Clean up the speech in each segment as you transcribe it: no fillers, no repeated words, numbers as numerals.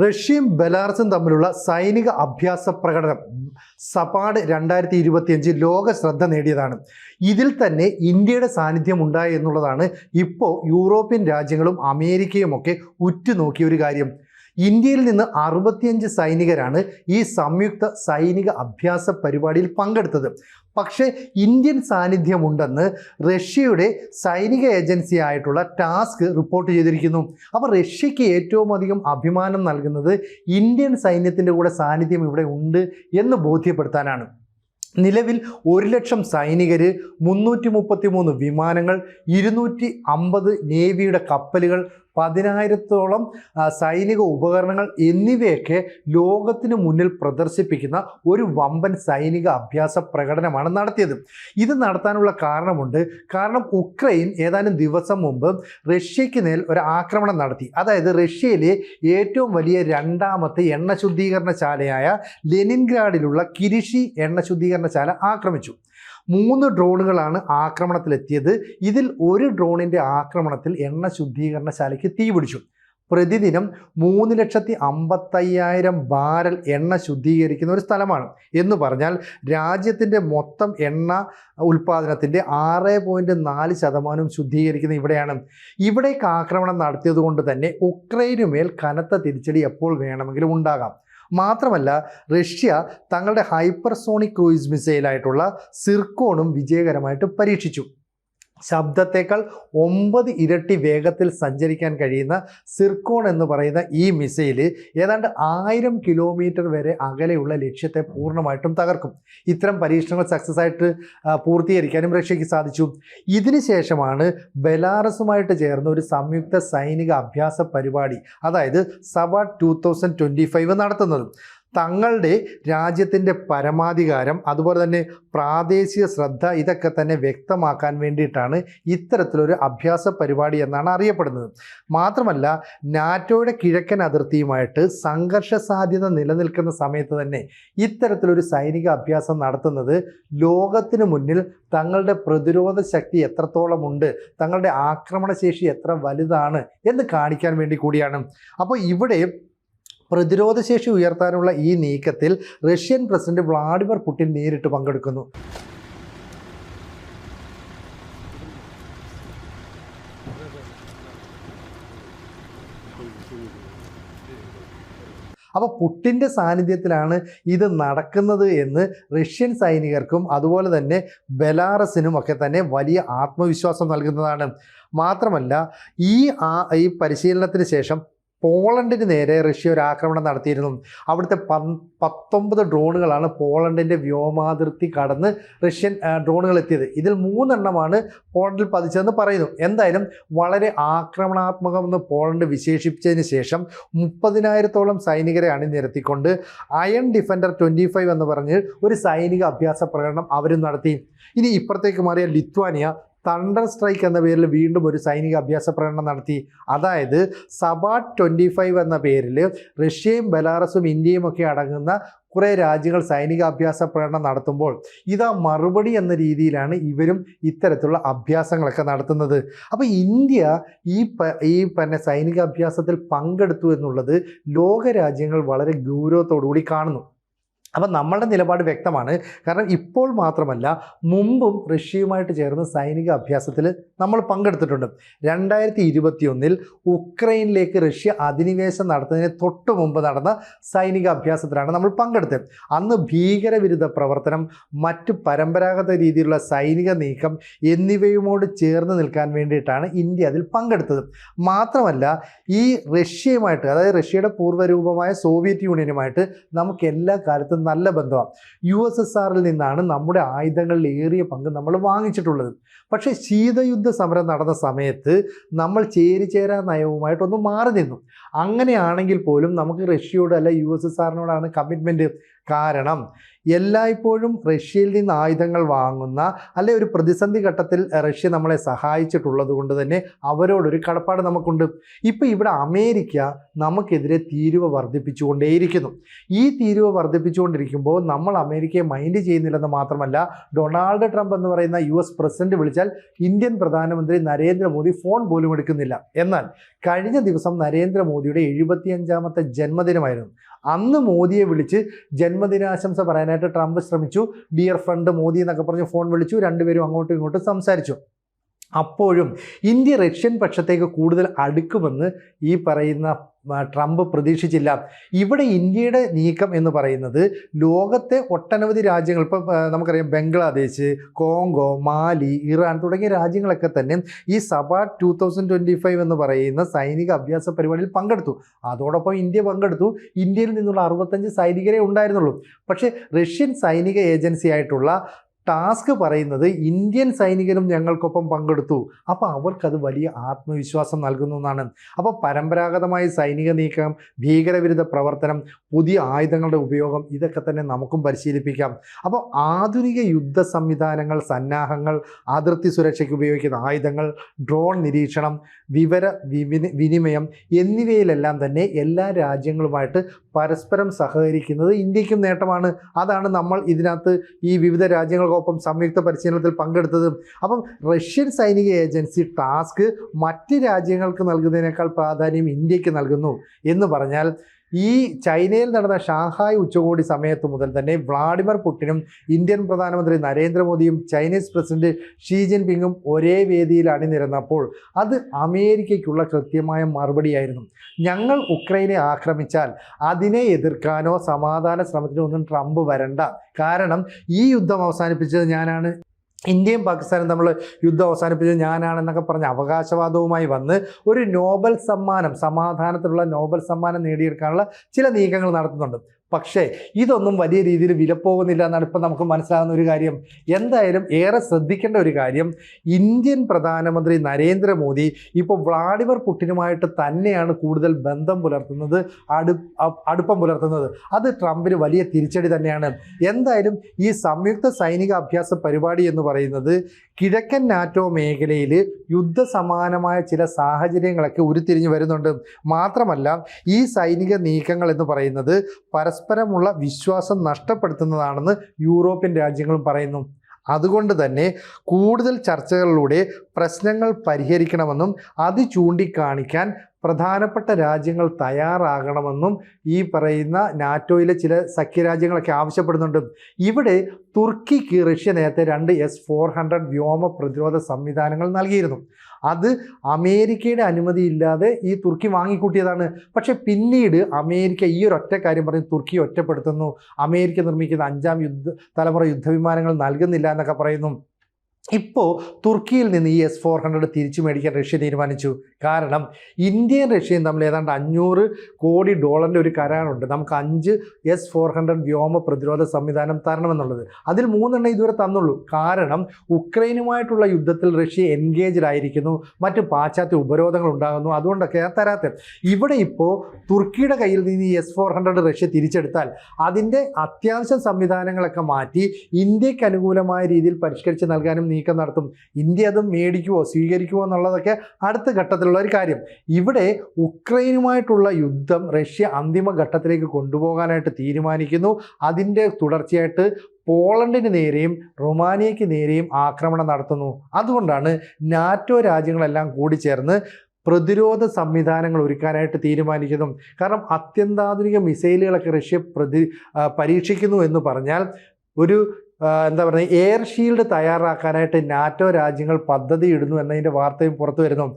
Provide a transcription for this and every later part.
റഷ്യയും ബെലാറസും തമ്മിലുള്ള സൈനിക അഭ്യാസ പ്രകടനം സപാഡ് 2025 ലോക ശ്രദ്ധ നേടിയതാണ്. ഇതിൽ തന്നെ ഇന്ത്യയുടെ സാന്നിധ്യം ഉണ്ടായി എന്നുള്ളതാണ് ഇപ്പോൾ യൂറോപ്യൻ രാജ്യങ്ങളും അമേരിക്കയും ഒക്കെ ഉറ്റുനോക്കിയ ഒരു കാര്യം. ഇന്ത്യയിൽ നിന്ന് 65 സൈനികരാണ് ഈ സംയുക്ത സൈനിക അഭ്യാസ പരിപാടിയിൽ പങ്കെടുത്തത്. പക്ഷേ ഇന്ത്യൻ സാന്നിധ്യമുണ്ടെന്ന് റഷ്യയുടെ സൈനിക ഏജൻസി ആയിട്ടുള്ള ടാസ്ക് റിപ്പോർട്ട് ചെയ്തിരിക്കുന്നു. അപ്പോൾ റഷ്യയ്ക്ക് ഏറ്റവും അധികം അഭിമാനം നൽകുന്നത് ഇന്ത്യൻ സൈന്യത്തിൻ്റെ കൂടെ സാന്നിധ്യം ഇവിടെ ഉണ്ട് എന്ന് ബോധ്യപ്പെടുത്താനാണ്. നിലവിൽ 1,00,000 സൈനികർ, 333 വിമാനങ്ങൾ, 250 നേവിയുടെ കപ്പലുകൾ, 10,000-ഓളം സൈനിക ഉപകരണങ്ങൾ എന്നിവയൊക്കെ ലോകത്തിന് മുന്നിൽ പ്രദർശിപ്പിക്കുന്ന ഒരു വമ്പൻ സൈനിക അഭ്യാസ പ്രകടനമാണ് നടത്തിയത്. ഇത് നടത്താനുള്ള കാരണമുണ്ട്. കാരണം ഉക്രൈൻ ഏതാനും ദിവസം മുമ്പ് റഷ്യയ്ക്ക് മേൽ ഒരു ആക്രമണം നടത്തി. അതായത് റഷ്യയിലെ ഏറ്റവും വലിയ രണ്ടാമത്തെ എണ്ണ ശുദ്ധീകരണശാലയായ ലെനിൻഗ്രാഡിലുള്ള കിരിഷി എണ്ണ ശുദ്ധീകരണശാല ആക്രമിച്ചു. 3 ഡ്രോണുകളാണ് ആക്രമണത്തിലെത്തിയത്. ഇതിൽ ഒരു ഡ്രോണിൻ്റെ ആക്രമണത്തിൽ എണ്ണ ശുദ്ധീകരണശാലയ്ക്ക് തീപിടിച്ചു. പ്രതിദിനം 3,50,000 ബാരൽ എണ്ണ ശുദ്ധീകരിക്കുന്ന ഒരു സ്ഥലമാണ്. എന്ന് പറഞ്ഞാൽ രാജ്യത്തിൻ്റെ മൊത്തം എണ്ണ ഉൽപ്പാദനത്തിൻ്റെ 6.4% ശുദ്ധീകരിക്കുന്ന ഇവിടെയാണ്. ഇവിടേക്ക് ആക്രമണം നടത്തിയത് കൊണ്ട് തന്നെ ഉക്രൈനുമേൽ കനത്ത തിരിച്ചടി എപ്പോൾ വേണമെങ്കിലും ഉണ്ടാകാം. മാത്രമല്ല റഷ്യ തങ്ങളുടെ ഹൈപ്പർസോണിക് ക്രൂയിസ് മിസൈലായിട്ടുള്ള സിർക്കോണും വിജയകരമായിട്ട് പരീക്ഷിച്ചു. ശബ്ദത്തേക്കാൾ 9 ഇരട്ടി വേഗത്തിൽ സഞ്ചരിക്കാൻ കഴിയുന്ന സിർക്കോൺ എന്ന് പറയുന്ന ഈ മിസൈൽ ഏതാണ്ട് 1000 കിലോമീറ്റർ വരെ അകലെയുള്ള ലക്ഷ്യത്തെ പൂർണ്ണമായിട്ടും തകർക്കും. ഇത്തരം പരീക്ഷണങ്ങൾ സക്സസ് ആയിട്ട് പൂർത്തീകരിക്കാനും റഷ്യയ്ക്ക് സാധിച്ചു. ഇതിന് ശേഷമാണ് ബെലാറസുമായിട്ട് ചേർന്ന ഒരു സംയുക്ത സൈനിക അഭ്യാസ പരിപാടി, അതായത് സപാഡ് 2025 നടത്തുന്നത്. തങ്ങളുടെ രാജ്യത്തിൻ്റെ പരമാധികാരം, അതുപോലെ തന്നെ പ്രാദേശിക ശ്രദ്ധ, ഇതൊക്കെ തന്നെ വ്യക്തമാക്കാൻ വേണ്ടിയിട്ടാണ് ഇത്തരത്തിലൊരു അഭ്യാസ പരിപാടി എന്നാണ് അറിയപ്പെടുന്നത്. മാത്രമല്ല നാറ്റോയുടെ കിഴക്കൻ അതിർത്തിയുമായിട്ട് സംഘർഷ സാധ്യത നിലനിൽക്കുന്ന സമയത്ത് തന്നെ ഇത്തരത്തിലൊരു സൈനിക അഭ്യാസം നടത്തുന്നത് ലോകത്തിന് മുന്നിൽ തങ്ങളുടെ പ്രതിരോധ ശക്തി എത്രത്തോളം ഉണ്ട്, തങ്ങളുടെ ആക്രമണശേഷി എത്ര വലുതാണ് എന്ന് കാണിക്കാൻ വേണ്ടി കൂടിയാണ്. അപ്പോൾ ഇവിടെ പ്രതിരോധശേഷി ഉയർത്താനുള്ള ഈ നീക്കത്തിൽ റഷ്യൻ പ്രസിഡന്റ് വ്ളാഡിമിർ പുടിൻ നേരിട്ട് പങ്കെടുക്കുന്നു. അപ്പോൾ പുടിൻ്റെ സാന്നിധ്യത്തിലാണ് ഇത് നടക്കുന്നത് എന്ന് റഷ്യൻ സൈനികർക്കും അതുപോലെ തന്നെ ബെലാറസിനും ഒക്കെ തന്നെ വലിയ ആത്മവിശ്വാസം നൽകുന്നതാണ്. മാത്രമല്ല ഈ പരിശീലനത്തിന് ശേഷം പോളണ്ടിന് നേരെ റഷ്യ ഒരു ആക്രമണം നടത്തിയിരുന്നു. അവിടുത്തെ 19 ഡ്രോണുകളാണ് പോളണ്ടിൻ്റെ വ്യോമാതിർത്തി കടന്ന് റഷ്യൻ ഡ്രോണുകൾ എത്തിയത്. ഇതിൽ 3 എണ്ണമാണ് പോളണ്ടിൽ പതിച്ചതെന്ന് പറയുന്നു. എന്തായാലും വളരെ ആക്രമണാത്മകമെന്ന് പോളണ്ട് വിശേഷിപ്പിച്ചതിന് ശേഷം 30,000-ഓളം സൈനികരെ അണിനിരത്തിക്കൊണ്ട് അയൺ ഡിഫൻഡർ 25 എന്ന് പറഞ്ഞ് ഒരു സൈനിക അഭ്യാസ പ്രകടനം അവരും നടത്തി. ഇനി ഇപ്പുറത്തേക്ക് മാറിയ ലിത്വാനിയ തണ്ടർ സ്ട്രൈക്ക് എന്ന പേരിൽ വീണ്ടും ഒരു സൈനിക അഭ്യാസ പ്രകടനം നടത്തി. അതായത് സപാഡ് 25 എന്ന പേരിൽ റഷ്യയും ബെലാറസും ഇന്ത്യയും ഒക്കെ അടങ്ങുന്ന കുറേ രാജ്യങ്ങൾ സൈനിക അഭ്യാസ പ്രകടനം നടത്തുമ്പോൾ ഇതാ മറുപടി എന്ന രീതിയിലാണ് ഇവരും ഇത്തരത്തിലുള്ള അഭ്യാസങ്ങളൊക്കെ നടത്തുന്നത്. അപ്പോൾ ഇന്ത്യ ഈ സൈനിക അഭ്യാസത്തിൽ പങ്കെടുത്തു എന്നുള്ളത് ലോകരാജ്യങ്ങൾ വളരെ ഗൗരവത്തോടുകൂടി കാണുന്നു. അപ്പം നമ്മളുടെ നിലപാട് വ്യക്തമാണ്. കാരണം ഇപ്പോൾ മാത്രമല്ല, മുമ്പും റഷ്യയുമായിട്ട് ചേർന്ന് സൈനിക അഭ്യാസത്തിൽ നമ്മൾ പങ്കെടുത്തിട്ടുണ്ട്. 2021 ഉക്രൈനിലേക്ക് റഷ്യ അധിനിവേശം നടത്തുന്നതിന് തൊട്ട് മുമ്പ് നടന്ന സൈനിക അഭ്യാസത്തിലാണ് നമ്മൾ പങ്കെടുത്തത്. അന്ന് ഭീകരവിരുദ്ധ പ്രവർത്തനം, മറ്റ് പരമ്പരാഗത രീതിയിലുള്ള സൈനിക നീക്കം എന്നിവയുമോട് ചേർന്ന് നിൽക്കാൻ വേണ്ടിയിട്ടാണ് ഇന്ത്യ അതിൽ പങ്കെടുത്തത്. മാത്രമല്ല ഈ റഷ്യയുമായിട്ട്, അതായത് റഷ്യയുടെ പൂർവ്വരൂപമായ സോവിയറ്റ് യൂണിയനുമായിട്ട് നമുക്ക് എല്ലാ കാലത്തും നല്ല ബന്ധമാണ്. USSRൽ നിന്നാണ് നമ്മുടെ ആയുധങ്ങളിൽ ഏറിയ പങ്ക് നമ്മൾ വാങ്ങിച്ചിട്ടുള്ളത്. പക്ഷേ ശീതയുദ്ധ സമരം നടന്ന സമയത്ത് നമ്മൾ ചേരിചേരാ നയവുമായിട്ടൊന്ന് മാറി നിന്നു. അങ്ങനെയാണെങ്കിൽ പോലും നമുക്ക് റഷ്യയോട് അല്ല USSRനോടാണ് കമ്മിറ്റ്മെൻറ്റ്. കാരണം എല്ലായ്പ്പോഴും റഷ്യയിൽ നിന്ന് ആയുധങ്ങൾ വാങ്ങുന്ന അല്ലെ ഒരു പ്രതിസന്ധി ഘട്ടത്തിൽ റഷ്യ നമ്മളെ സഹായിച്ചിട്ടുള്ളത് കൊണ്ട് തന്നെ അവരോടൊരു കടപ്പാട് നമുക്കുണ്ട്. ഇപ്പോൾ ഇവിടെ അമേരിക്ക നമുക്കെതിരെ തീരുവ വർദ്ധിപ്പിച്ചുകൊണ്ടേയിരിക്കുന്നു. ഈ തീരുവ വർദ്ധിപ്പിച്ചുകൊണ്ടിരിക്കുമ്പോൾ നമ്മൾ അമേരിക്കയെ മൈൻഡ് ചെയ്യുന്നില്ലെന്ന് മാത്രമല്ല, ഡൊണാൾഡ് ട്രംപ് എന്ന് പറയുന്ന US പ്രസിഡന്റ് വിളിച്ചാൽ ഇന്ത്യൻ പ്രധാനമന്ത്രി നരേന്ദ്രമോദി ഫോൺ പോലും എടുക്കുന്നില്ല. എന്നാൽ കഴിഞ്ഞ ദിവസം നരേന്ദ്രമോദിയുടെ 75ാമത്തെ ജന്മദിനമായിരുന്നു. അന്ന് മോദിയെ വിളിച്ച് ജന്മദിനാശംസ പറയാനായിട്ട് ട്രംപ് ശ്രമിച്ചു. ഡിയർ ഫ്രണ്ട് മോദി എന്നൊക്കെ പറഞ്ഞ് ഫോൺ വിളിച്ചു. രണ്ടുപേരും അങ്ങോട്ടും ഇങ്ങോട്ടും സംസാരിച്ചു. അപ്പോഴും ഇന്ത്യ റഷ്യൻ പക്ഷത്തേക്ക് കൂടുതൽ അടുക്കുമെന്ന് ഈ പറയുന്ന ട്രംപ് പ്രതീക്ഷിച്ചില്ല. ഇവിടെ ഇന്ത്യയുടെ നീക്കം എന്ന് പറയുന്നത് ലോകത്തെ ഒട്ടനവധി രാജ്യങ്ങൾ, ഇപ്പം നമുക്കറിയാം ബംഗ്ലാദേശ്, കോങ്കോ, മാലി, ഇറാൻ തുടങ്ങിയ രാജ്യങ്ങളൊക്കെ തന്നെ ഈ സബാഡ് 2025 എന്ന് പറയുന്ന സൈനിക അഭ്യാസ പരിപാടിയിൽ പങ്കെടുത്തു. അതോടൊപ്പം ഇന്ത്യ പങ്കെടുത്തു. ഇന്ത്യയിൽ നിന്നുള്ള 65 സൈനികരെ ഉണ്ടായിരുന്നുള്ളൂ. പക്ഷേ റഷ്യൻ സൈനിക ഏജൻസി ആയിട്ടുള്ള ടാസ്ക് പറയുന്നത് ഇന്ത്യൻ സൈനികരും ഞങ്ങൾക്കൊപ്പം പങ്കെടുത്തു. അപ്പോൾ അവർക്കത് വലിയ ആത്മവിശ്വാസം നൽകുന്നു എന്നാണ്. അപ്പോൾ പരമ്പരാഗതമായ സൈനിക നീക്കം, ഭീകരവിരുദ്ധ പ്രവർത്തനം, പുതിയ ആയുധങ്ങളുടെ ഉപയോഗം, ഇതൊക്കെ തന്നെ നമുക്കും പരിശീലിപ്പിക്കാം. അപ്പോൾ ആധുനിക യുദ്ധ സംവിധാനങ്ങൾ, സന്നാഹങ്ങൾ, അതിർത്തി സുരക്ഷയ്ക്ക് ഉപയോഗിക്കുന്ന ആയുധങ്ങൾ, ഡ്രോൺ നിരീക്ഷണം, വിവര വിനിമയം എന്നിവയിലെല്ലാം തന്നെ എല്ലാ രാജ്യങ്ങളുമായിട്ട് പരസ്പരം സഹകരിക്കുന്നത് ഇന്ത്യക്കും നേട്ടമാണ്. അതാണ് നമ്മൾ ഇതിനകത്ത് ഈ വിവിധ രാജ്യങ്ങൾക്കൊപ്പം സംയുക്ത പരിശീലനത്തിൽ പങ്കെടുത്തത്. അപ്പം റഷ്യൻ സൈനിക ഏജൻസി ടാസ്ക് മറ്റ് രാജ്യങ്ങൾക്ക് നൽകുന്നതിനേക്കാൾ പ്രാധാന്യം ഇന്ത്യക്ക് നൽകുന്നു എന്ന് പറഞ്ഞാൽ, ഈ ചൈനയിൽ നടന്ന ഷാങ്ഹായ് ഉച്ചകോടി സമയത്ത് മുതൽ തന്നെ വ്ളാഡിമിർ പുടിനും ഇന്ത്യൻ പ്രധാനമന്ത്രി നരേന്ദ്രമോദിയും ചൈനീസ് പ്രസിഡന്റ് ഷീ ജിൻപിങ്ങും ഒരേ വേദിയിൽ അണിനിരന്നപ്പോൾ അത് അമേരിക്കയ്ക്കുള്ള കൃത്യമായ മറുപടിയായിരുന്നു. ഞങ്ങൾ ഉക്രൈനെ ആക്രമിച്ചാൽ അതിനെ എതിർക്കാനോ സമാധാന ശ്രമത്തിനോ ഒന്നും ട്രംപ് വരണ്ട. കാരണം ഈ യുദ്ധം അവസാനിപ്പിച്ചത് ഞാനാണ്, ഇന്ത്യയും പാകിസ്ഥാനും തമ്മിൽ യുദ്ധം അവസാനിപ്പിച്ചത് ഞാനാണെന്നൊക്കെ പറഞ്ഞ് അവകാശവാദവുമായി വന്ന് ഒരു നോബൽ സമ്മാനം, സമാധാനത്തിലുള്ള നോബൽ സമ്മാനം നേടിയെടുക്കാനുള്ള ചില നീക്കങ്ങൾ നടത്തുന്നുണ്ട്. പക്ഷേ ഇതൊന്നും വലിയ രീതിയിൽ വിലപ്പോകുന്നില്ല എന്നാണ് ഇപ്പം നമുക്ക് മനസ്സിലാകുന്ന ഒരു കാര്യം. എന്തായാലും ഏറെ ശ്രദ്ധിക്കേണ്ട ഒരു കാര്യം, ഇന്ത്യൻ പ്രധാനമന്ത്രി നരേന്ദ്രമോദി ഇപ്പോൾ വ്ളാഡിമിർ പുടിനുമായിട്ട് തന്നെയാണ് കൂടുതൽ ബന്ധം പുലർത്തുന്നത്, അടുപ്പം പുലർത്തുന്നത്. അത് ട്രംപിന് വലിയ തിരിച്ചടി തന്നെയാണ്. എന്തായാലും ഈ സംയുക്ത സൈനിക അഭ്യാസ പരിപാടി എന്ന് പറയുന്നത് കിഴക്കൻ നാറ്റോ മേഖലയിൽ യുദ്ധസമാനമായ ചില സാഹചര്യങ്ങളൊക്കെ ഉരുത്തിരിഞ്ഞു വരുന്നുണ്ട്. മാത്രമല്ല ഈ സൈനിക നീക്കങ്ങൾ എന്ന് പറയുന്നത് പരസ്പരമുള്ള വിശ്വാസം നഷ്ടപ്പെടുത്തുന്നതാണെന്ന് യൂറോപ്യൻ രാജ്യങ്ങളും പറയുന്നു. അതുകൊണ്ട് തന്നെ കൂടുതൽ ചർച്ചകളിലൂടെ പ്രശ്നങ്ങൾ പരിഹരിക്കണമെന്നും അത് ചൂണ്ടിക്കാണിക്കാൻ പ്രധാനപ്പെട്ട രാജ്യങ്ങൾ തയ്യാറാകണമെന്നും ഈ പറയുന്ന നാറ്റോയിലെ ചില സഖ്യരാജ്യങ്ങളൊക്കെ ആവശ്യപ്പെടുന്നുണ്ട്. ഇവിടെ തുർക്കിക്ക് റഷ്യ നേരത്തെ 2 S-400 വ്യോമ പ്രതിരോധ സംവിധാനങ്ങൾ നൽകിയിരുന്നു. അത് അമേരിക്കയുടെ അനുമതിയില്ലാതെ ഈ തുർക്കി വാങ്ങിക്കൂട്ടിയതാണ്. പക്ഷെ പിന്നീട് അമേരിക്ക ഈ ഒരൊറ്റ കാര്യം പറഞ്ഞ് തുർക്കിയെ ഒറ്റപ്പെടുത്തുന്നു. അമേരിക്ക നിർമ്മിക്കുന്ന 5ാം തലമുറ യുദ്ധവിമാനങ്ങൾ നൽകുന്നില്ല എന്നൊക്കെ പറയുന്നു. ഇപ്പോൾ തുർക്കിയിൽ നിന്ന് ഈ S-400 തിരിച്ചു മേടിക്കാൻ റഷ്യ തീരുമാനിച്ചു. കാരണം ഇന്ത്യയും റഷ്യയും തമ്മിൽ ഏതാണ്ട് $500 കോടി ഒരു കരാറുണ്ട്. നമുക്ക് 5 S-400 വ്യോമ പ്രതിരോധ സംവിധാനം തരണമെന്നുള്ളത്. അതിൽ 3 ഇതുവരെ തന്നുള്ളൂ. കാരണം ഉക്രൈനുമായിട്ടുള്ള യുദ്ധത്തിൽ റഷ്യ എൻഗേജ്ഡ് ആയിരിക്കുന്നു, മറ്റ് പാശ്ചാത്യ ഉപരോധങ്ങൾ ഉണ്ടാകുന്നു. അതുകൊണ്ടൊക്കെ തരാത്ത ഇവിടെ ഇപ്പോൾ തുർക്കിയുടെ കയ്യിൽ നിന്ന് ഈ S-400 റഷ്യ തിരിച്ചെടുത്താൽ അതിൻ്റെ അത്യാവശ്യ സംവിധാനങ്ങളൊക്കെ മാറ്റി ഇന്ത്യക്ക് അനുകൂലമായ രീതിയിൽ പരിഷ്കരിച്ച് നൽകാനും നീക്കം നടത്തും. ഇന്ത്യ അത് മേടിക്കുമോ സ്വീകരിക്കുമോ എന്നുള്ളതൊക്കെ അടുത്ത ഘട്ടത്തിലുള്ള ഒരു കാര്യം. ഇവിടെ ഉക്രൈനുമായിട്ടുള്ള യുദ്ധം റഷ്യ അന്തിമ ഘട്ടത്തിലേക്ക് കൊണ്ടുപോകാനായിട്ട് തീരുമാനിക്കുന്നു. അതിൻ്റെ തുടർച്ചയായിട്ട് പോളണ്ടിന് നേരെയും റൊമാനിയയ്ക്ക് നേരെയും ആക്രമണം നടത്തുന്നു. അതുകൊണ്ടാണ് നാറ്റോ രാജ്യങ്ങളെല്ലാം കൂടി ചേർന്ന് പ്രതിരോധ സംവിധാനങ്ങൾ ഒരുക്കാനായിട്ട് തീരുമാനിക്കുന്നു. കാരണം അത്യന്താധുനിക മിസൈലുകളൊക്കെ റഷ്യ പരീക്ഷിക്കുന്നു എന്ന് പറഞ്ഞാൽ ഒരു എന്താ പറയുക, എയർ ഷീൽഡ് തയ്യാറാക്കാനായിട്ട് നാറ്റോ രാജ്യങ്ങൾ പദ്ധതി ഇടുന്നു എന്നതിൻ്റെ വാർത്തയും പുറത്തു വരുന്നു.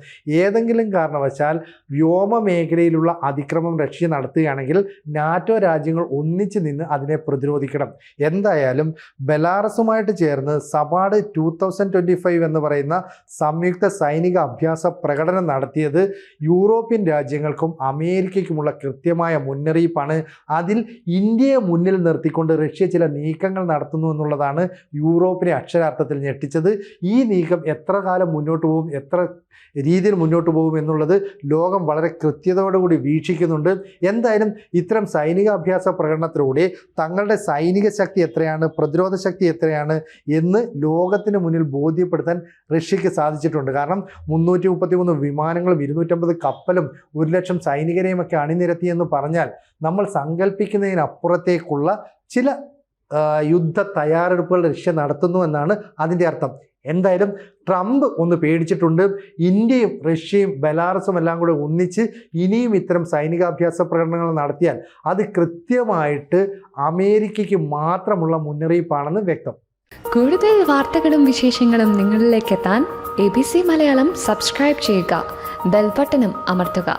ഏതെങ്കിലും കാരണവശാൽ വ്യോമ മേഖലയിലുള്ള അതിക്രമം റഷ്യ നടത്തുകയാണെങ്കിൽ നാറ്റോ രാജ്യങ്ങൾ ഒന്നിച്ച് നിന്ന് അതിനെ പ്രതിരോധിക്കണം. എന്തായാലും ബെലാറസുമായിട്ട് ചേർന്ന് സബാഡ് 2025 എന്ന് പറയുന്ന സംയുക്ത സൈനിക അഭ്യാസ പ്രകടനം നടത്തിയത് യൂറോപ്യൻ രാജ്യങ്ങൾക്കും അമേരിക്കയ്ക്കുമുള്ള കൃത്യമായ മുന്നറിയിപ്പാണ്. അതിൽ ഇന്ത്യയെ മുന്നിൽ നിർത്തിക്കൊണ്ട് റഷ്യ ചില നീക്കങ്ങൾ നടത്തുന്നു എന്നുള്ള എന്നുള്ളതാണ് യൂറോപ്പിനെ അക്ഷരാർത്ഥത്തിൽ ഞെട്ടിച്ചത്. ഈ നീക്കം എത്ര കാലം മുന്നോട്ട് പോകും, എത്ര രീതിയിൽ മുന്നോട്ട് പോകും എന്നുള്ളത് ലോകം വളരെ കൃത്യതയോടുകൂടി വീക്ഷിക്കുന്നുണ്ട്. എന്തായാലും ഇത്തരം സൈനികാഭ്യാസ പ്രകടനത്തിലൂടെ തങ്ങളുടെ സൈനിക ശക്തി എത്രയാണ്, പ്രതിരോധ ശക്തി എത്രയാണ് എന്ന് ലോകത്തിന് മുന്നിൽ ബോധ്യപ്പെടുത്താൻ റഷ്യക്ക് സാധിച്ചിട്ടുണ്ട്. കാരണം 333 വിമാനങ്ങളും 250 കപ്പലും 1,00,000 സൈനികരെയും ഒക്കെ അണിനിരത്തിയെന്ന് പറഞ്ഞാൽ നമ്മൾ സങ്കല്പിക്കുന്നതിനപ്പുറത്തേക്കുള്ള ചില യുദ്ധ തയ്യാറെടുപ്പുകൾ റഷ്യ നടത്തുന്നു എന്നാണ് അതിൻ്റെ അർത്ഥം. എന്തായാലും ട്രംപ് ഒന്ന് പേടിച്ചിട്ടുണ്ട്. ഇന്ത്യയും റഷ്യയും ബെലാറസും എല്ലാം കൂടെ ഒന്നിച്ച് ഇനിയും ഇത്തരം സൈനികാഭ്യാസ പ്രകടനങ്ങൾ നടത്തിയാൽ അത് കൃത്യമായിട്ട് അമേരിക്കയ്ക്ക് മാത്രമുള്ള മുന്നറിയിപ്പാണെന്ന് വ്യക്തം. കൂടുതൽ വാർത്തകളും വിശേഷങ്ങളും നിങ്ങളിലേക്ക് എത്താൻ ABC മലയാളം സബ്സ്ക്രൈബ് ചെയ്യുക, ബെൽബട്ടനും അമർത്തുക.